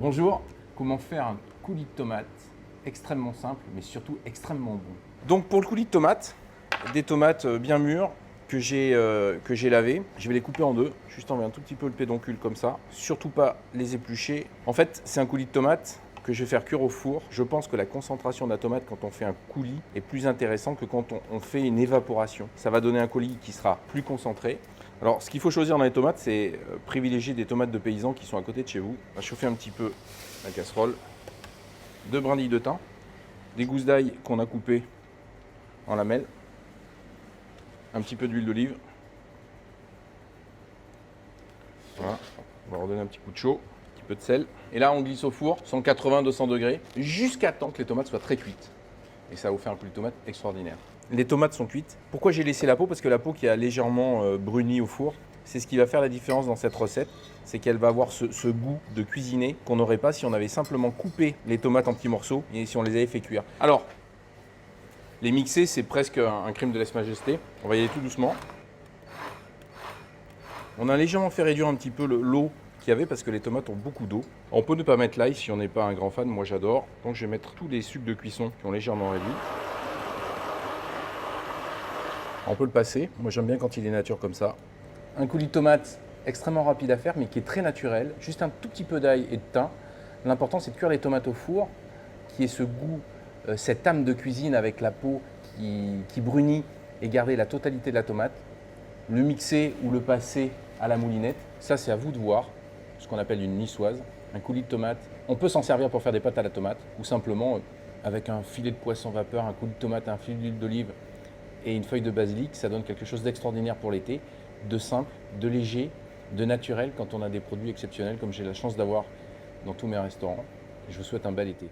Bonjour, comment faire un coulis de tomate extrêmement simple mais surtout extrêmement bon. Donc pour le coulis de tomates, des tomates bien mûres que j'ai lavées, je vais les couper en deux, juste enlever un tout petit peu le pédoncule comme ça, surtout pas les éplucher. En fait c'est un coulis de tomates que je vais faire cuire au four. Je pense que la concentration de la tomate quand on fait un coulis est plus intéressant que quand on fait une évaporation. Ça va donner un coulis qui sera plus concentré. Alors, ce qu'il faut choisir dans les tomates, c'est privilégier des tomates de paysans qui sont à côté de chez vous. On va chauffer un petit peu la casserole. 2 brindilles de thym, des gousses d'ail qu'on a coupées en lamelles, un petit peu d'huile d'olive. Voilà, on va leur donner un petit coup de chaud, un petit peu de sel. Et là, on glisse au four, 180-200 degrés, jusqu'à temps que les tomates soient très cuites. Et ça va vous faire un coulis de tomates extraordinaire. Les tomates sont cuites. Pourquoi j'ai laissé la peau? Parce que la peau qui a légèrement bruni au four, c'est ce qui va faire la différence dans cette recette. C'est qu'elle va avoir ce goût de cuisiner qu'on n'aurait pas si on avait simplement coupé les tomates en petits morceaux et si on les avait fait cuire. Alors, les mixer, c'est presque un crime de lèse-majesté. On va y aller tout doucement. On a légèrement fait réduire un petit peu l'eau qu'il y avait parce que les tomates ont beaucoup d'eau. On peut ne pas mettre l'ail si on n'est pas un grand fan, moi j'adore. Donc je vais mettre tous les sucres de cuisson qui ont légèrement réduit. On peut le passer, moi j'aime bien quand il est nature comme ça. Un coulis de tomate extrêmement rapide à faire mais qui est très naturel, juste un tout petit peu d'ail et de thym. L'important c'est de cuire les tomates au four, qui ait ce goût, cette âme de cuisine avec la peau qui brunit et garder la totalité de la tomate. Le mixer ou le passer à la moulinette, ça c'est à vous de voir, ce qu'on appelle une niçoise. Un coulis de tomate, on peut s'en servir pour faire des pâtes à la tomate ou simplement avec un filet de poisson vapeur, un coulis de tomate, un filet d'huile d'olive et une feuille de basilic, ça donne quelque chose d'extraordinaire pour l'été, de simple, de léger, de naturel quand on a des produits exceptionnels comme j'ai la chance d'avoir dans tous mes restaurants. Je vous souhaite un bel été.